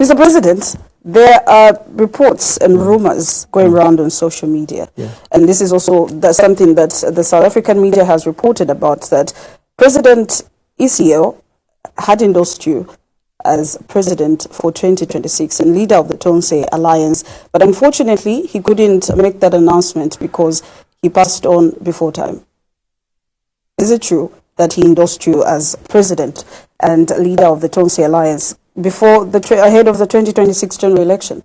Mr. President, there are reports and rumors going around on social media. Yeah. And this is also something that the South African media has reported about, that President ECL had endorsed you as president for 2026 and leader of the Tonse Alliance. But unfortunately, he couldn't make that announcement because he passed on before time. Is it true that he endorsed you as president and leader of the Tonse Alliance ahead of the 2026 general election?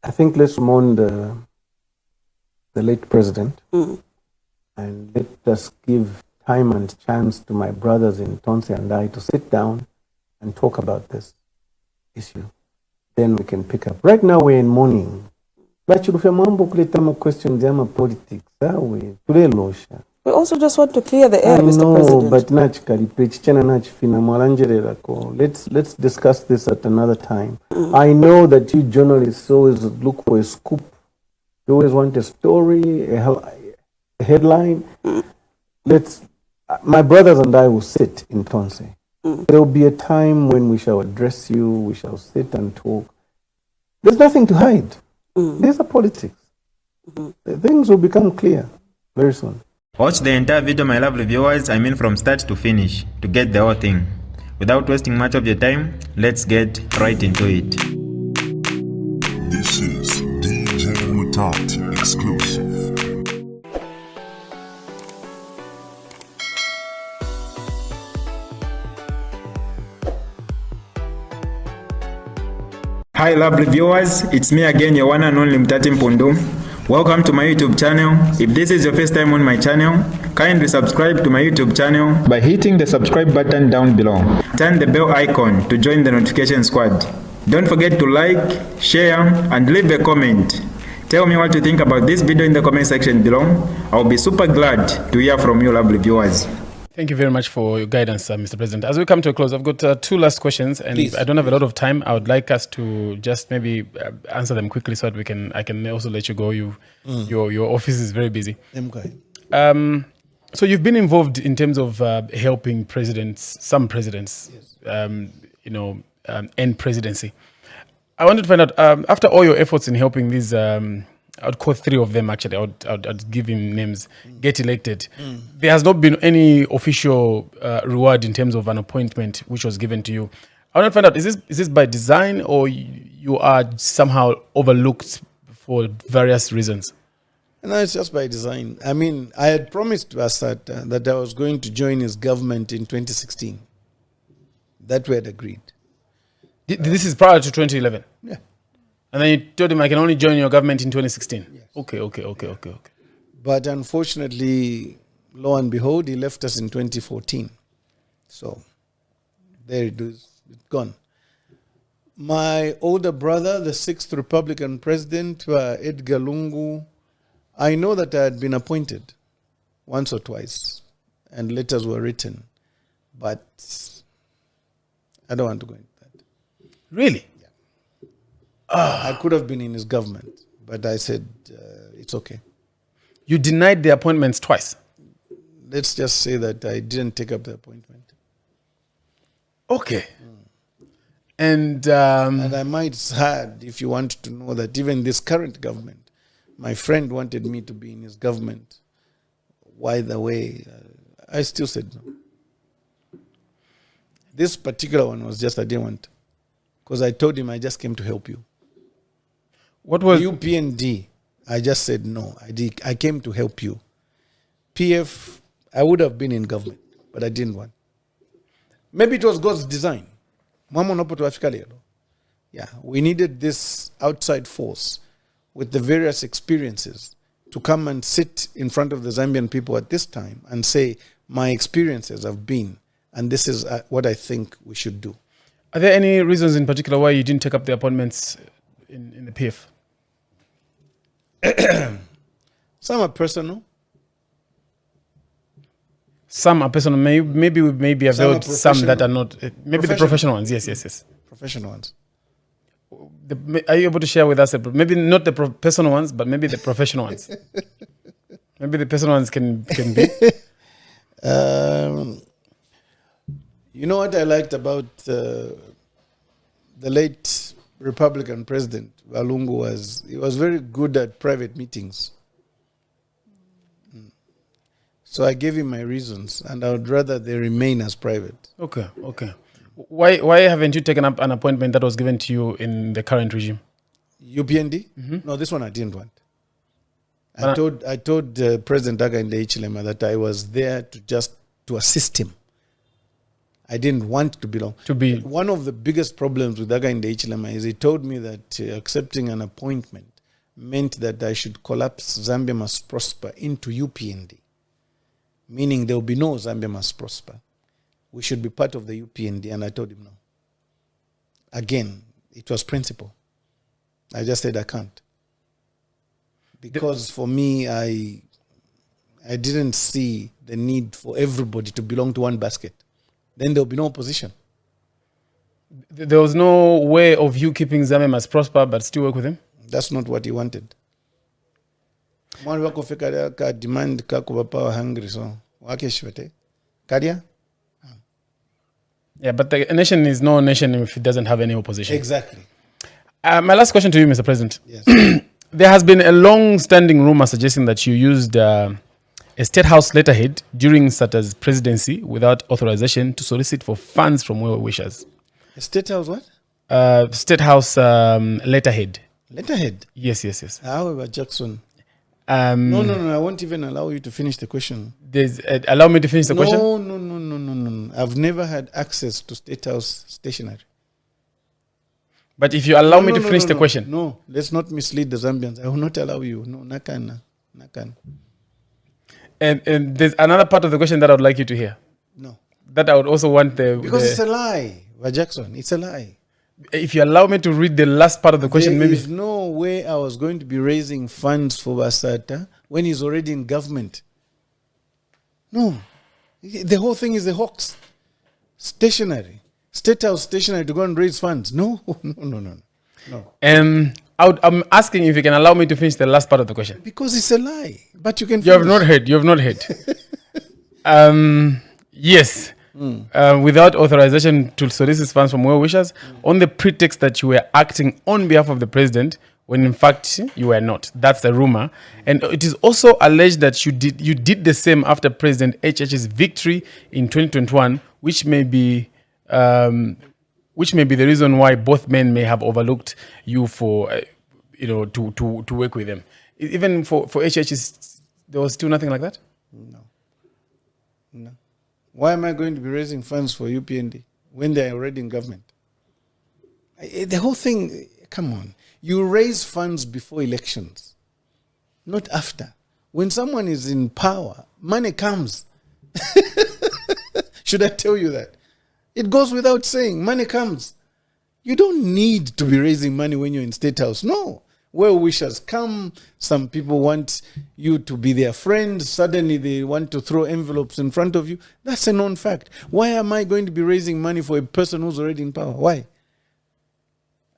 I think let's mourn the late president and let us give time and chance to my brothers in Tonse and I to sit down and talk about this issue. Then we can pick up. Right now we're in mourning. Questions politics. We also just want to clear the air, Mr. President. Let's discuss this at another time. I know that you journalists always look for a scoop. You always want a story, a headline. My brothers and I will sit in Tonse. There will be a time when we shall address you, we shall sit and talk. There's nothing to hide. These are politics. Things will become clear very soon. Watch the entire video, my lovely viewers, from start to finish, to get the whole thing. Without wasting much of your time, let's get right into it. This is DJ Mutati exclusive. Hi lovely viewers, it's me again, your one and only Mutati Mpundu. Welcome to my YouTube channel. If this is your first time on my channel, kindly subscribe to my YouTube channel by hitting the subscribe button down below. Turn the bell icon to join the notification squad. Don't forget to like, share, and leave a comment. Tell me what you think about this video in the comment section below. I'll be super glad to hear from you lovely viewers. Thank you very much for your guidance, Mr. President. As we come to a close, I've got two last questions, and please, I don't have a lot of time. I would like us to just maybe answer them quickly so that I can also let you go. Your office is very busy. Okay. So you've been involved in terms of helping some presidents, yes, end presidency. I wanted to find out, after all your efforts in helping these, I'd call three of them actually, I'd give him names, get elected. There has not been any official reward in terms of an appointment which was given to you. I want to find out, is this by design, or you are somehow overlooked for various reasons? No, it's just by design. I had promised Assad that I was going to join his government in 2016. That we had agreed. This is prior to 2011? Yeah. And then you told him, I can only join your government in 2016? Yes. Okay. But unfortunately, lo and behold, he left us in 2014. So, there it is. It's gone. My older brother, the 6th Republican president, Edgar Lungu, I know that I had been appointed once or twice, and letters were written. But I don't want to go into that. Really? I could have been in his government, but I said, it's okay. You denied the appointments twice? Let's just say that I didn't take up the appointment. Okay. And I might add, if you want to know, that even this current government, my friend wanted me to be in his government. Why the way? I still said no. This particular one was just I didn't want to. Because I told him I just came to help you. What was UPND? I just said no. I came to help you. PF, I would have been in government, but I didn't want. Maybe it was God's design. Yeah, we needed this outside force with the various experiences to come and sit in front of the Zambian people at this time and say, my experiences have been, and this is what I think we should do. Are there any reasons in particular why you didn't take up the appointments in the PF? Some are personal. Some are personal. Maybe I've heard some that are not. Maybe the professional ones. Yes. Professional ones. Are you able to share with us? Maybe not the personal ones, but maybe the professional ones. Maybe the personal ones can be. You know what I liked about the late Republican president, Walungu, was very good at private meetings. So I gave him my reasons, and I would rather they remain as private. Okay. Why haven't you taken up an appointment that was given to you in the current regime? UPND? No, this one I didn't want. I told President Hakainde Hichilema that I was there to assist him. I didn't want to belong. One of the biggest problems with Hakainde Hichilema is he told me that accepting an appointment meant that I should collapse Zambia Must Prosper into UPND, meaning there will be no Zambia Must Prosper. We should be part of the UPND, and I told him no. Again, it was principle. I just said I can't. Because for me, I didn't see the need for everybody to belong to one basket. Then there will be no opposition. There was no way of you keeping Zambia Must Prosper but still work with him? That's not what he wanted. Mwani wako fika ka demand ka kubapawa hungry so wake shwete. Kadia? Yeah, but the nation is no nation if it doesn't have any opposition. Exactly. My last question to you, Mr. President. Yes. There has been a long-standing rumor suggesting that you used a State House letterhead during Sata's presidency without authorization to solicit for funds from well-wishers. A State House what? State House letterhead. Letterhead? Yes. However, Jackson. No. I won't even allow you to finish the question. Allow me to finish the question? No. I've never had access to State House stationery. But if you allow me to finish the question. No, let's not mislead the Zambians. I will not allow you. No, nakan. And there's another part of the question that I would like you to hear. No. That I would also want Because it's a lie, Jackson. It's a lie. If you allow me to read the last part of the question, there maybe. There's no way I was going to be raising funds for Basata when he's already in government. No. The whole thing is a hoax. Stationary. State House stationary to go and raise funds. No. I'm asking if you can allow me to finish the last part of the question. Because it's a lie. But you can You have not heard. Yes. Without authorization to solicit funds from well-wishers on the pretext that you were acting on behalf of the president when in fact you were not. That's the rumor. And it is also alleged that you did the same after President HH's victory in 2021, which may be the reason why both men may have overlooked you for, to work with them. Even for HH, there was still nothing like that? No. Why am I going to be raising funds for UPND when they're already in government? The whole thing, come on. You raise funds before elections, not after. When someone is in power, money comes. Should I tell you that? It goes without saying, money comes. You don't need to be raising money when you're in State House. No. Well-wishers come. Some people want you to be their friend. Suddenly they want to throw envelopes in front of you. That's a known fact. Why am I going to be raising money for a person who's already in power? Why?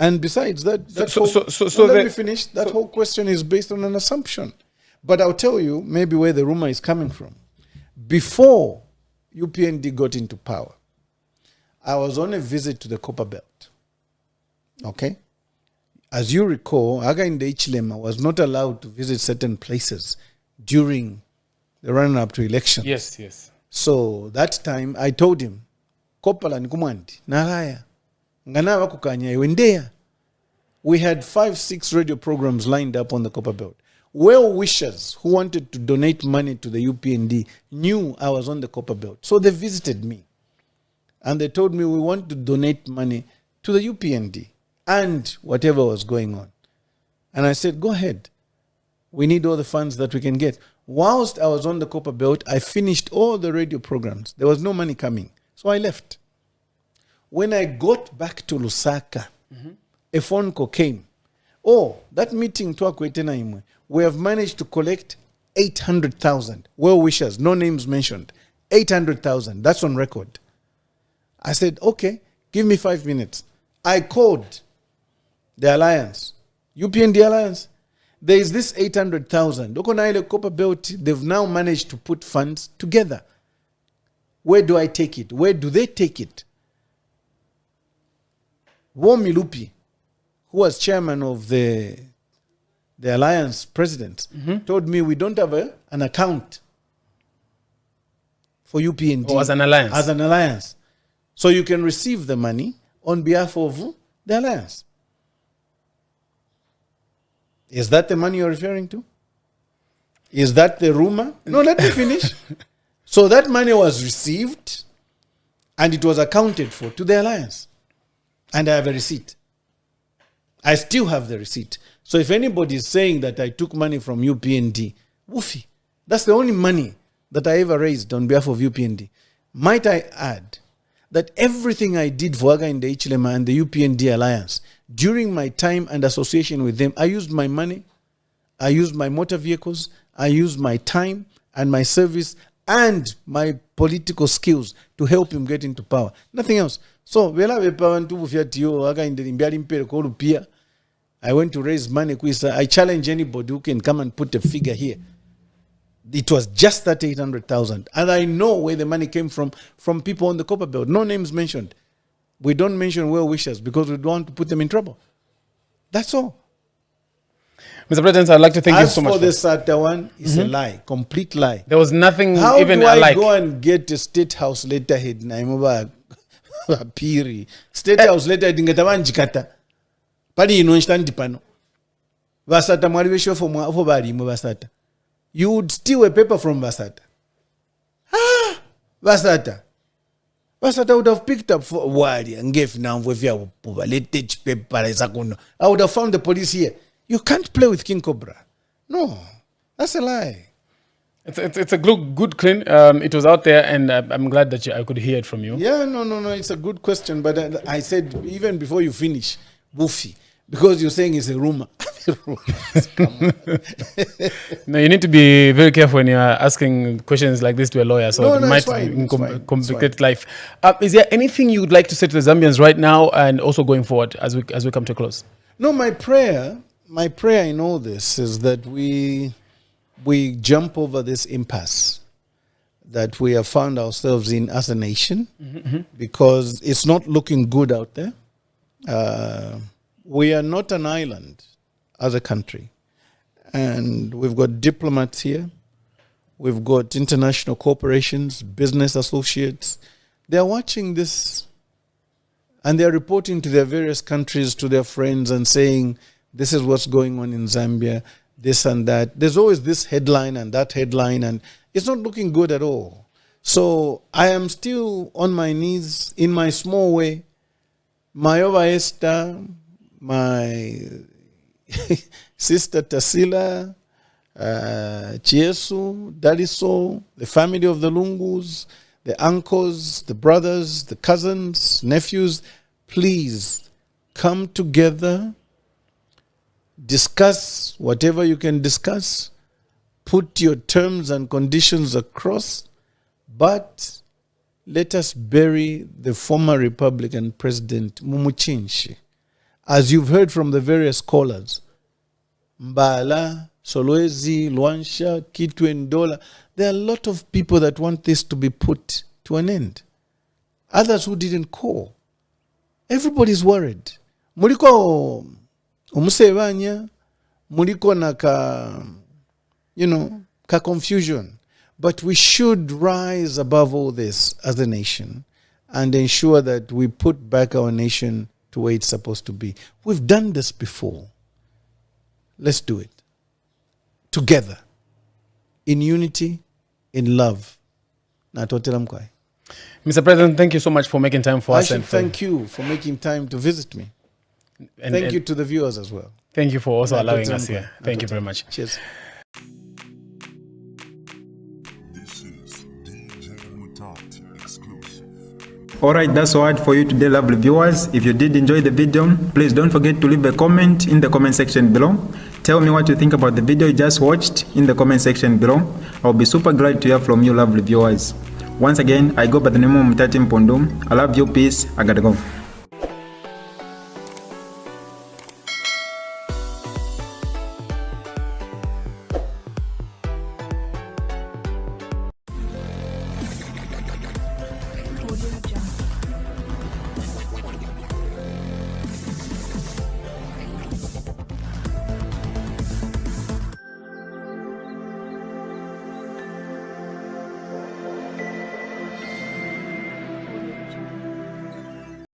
And besides that, let me finish. That whole question is based on an assumption. But I'll tell you maybe where the rumor is coming from. Before UPND got into power, I was on a visit to the Copper Belt. Okay? As you recall, Hakainde Hichilema was not allowed to visit certain places during the run-up to elections. Yes. So that time, I told him, Kopala nikumandi, naraya, ngana wakukanya iwendea. We had 5-6 radio programs lined up on the Copper Belt. Well-wishers who wanted to donate money to the UPND knew I was on the Copper Belt. So they visited me. And they told me, we want to donate money to the UPND and whatever was going on. And I said, go ahead. We need all the funds that we can get. Whilst I was on the Copper Belt, I finished all the radio programs. There was no money coming. So I left. When I got back to Lusaka, a phone call came. Oh, that meeting, we have managed to collect 800,000 well-wishers, no names mentioned. 800,000, that's on record. I said, okay, give me 5 minutes. I called the alliance, UPND alliance. There is this 800,000. Okonaile Copper Belt, they've now managed to put funds together. Where do I take it? Where do they take it? Womi Lupi, who was chairman of the alliance president, told me we don't have an account for UPND. Or as an alliance. As an alliance. So you can receive the money on behalf of the alliance. Is that the money you're referring to? Is that the rumor? No, let me finish. So that money was received and it was accounted for to the alliance. And I have a receipt. I still have the receipt. So if anybody is saying that I took money from UPND, woofy. That's the only money that I ever raised on behalf of UPND. Might I add that everything I did for Aga in the Ichilema and the UPND alliance, during my time and association with them, I used my money, I used my motor vehicles, I used my time and my service and my political skills to help him get into power. Nothing else. So, I went to raise money. I challenge anybody who can come and put a figure here. It was just that 800,000. And I know where the money came from people on the copper belt. No names mentioned. We don't mention well-wishers because we don't want to put them in trouble. That's all. Mr. President, I'd like to thank you so much. As for the SATA one, it's a lie, complete lie. There was nothing How even do I alike. go and get a State House letterhead? Piri. State House letterhead ngatabanjikata. Pali inonstandi pano. Vasata mwaliwesho for bari mu Vasata. You would steal a paper from Vasata. Vasata. Vasata would have picked up for Wali and gave now with your paper. I would have found the police here. You can't play with King Cobra. No, that's a lie. It's a good clean. It was out there, and I'm glad that I could hear it from you. Yeah, no. It's a good question, but I said even before you finish, Buffy, because you're saying it's a rumor. No, you need to be very careful when you're asking questions like this to a lawyer, so it might complicate life. Is there anything you would like to say to the Zambians right now, and also going forward as we come to a close? No, my prayer in all this is that we jump over this impasse that we have found ourselves in as a nation, because it's not looking good out there. We are not an island as a country. And we've got diplomats here. We've got international corporations, business associates. They're watching this and they're reporting to their various countries, to their friends, and saying, this is what's going on in Zambia, this and that. There's always this headline and that headline, and it's not looking good at all. So I am still on my knees in my small way. My Ova Esther, my sister Tassila, Chiesu, Daliso, the family of the Lungus, the uncles, the brothers, the cousins, nephews, please come together, discuss whatever you can discuss, put your terms and conditions across, but let us bury the former Republican President Mumuchinshi. As you've heard from the various callers, Mbala, Solwezi, Luansha, Kitwe, Ndola, there are a lot of people that want this to be put to an end. Others who didn't call. Everybody's worried. Muliko umusevanya, muliko na ka confusion. But we should rise above all this as a nation and ensure that we put back our nation to where it's supposed to be. We've done this before. Let's do it. Together. In unity, in love. Mr. President, thank you so much for making time for us. I should thank you for making time to visit me. And thank you to the viewers as well. Thank you for also allowing us here. Thank you very much. Cheers. This is DJ Mutati exclusive. Alright, that's all for you today, lovely viewers. If you did enjoy the video, please don't forget to leave a comment in the comment section below. Tell me what you think about the video you just watched in the comment section below. I'll be super glad to hear from you, lovely viewers. Once again, I go by the name of Mutati Mpundu. I love you, peace, I gotta go.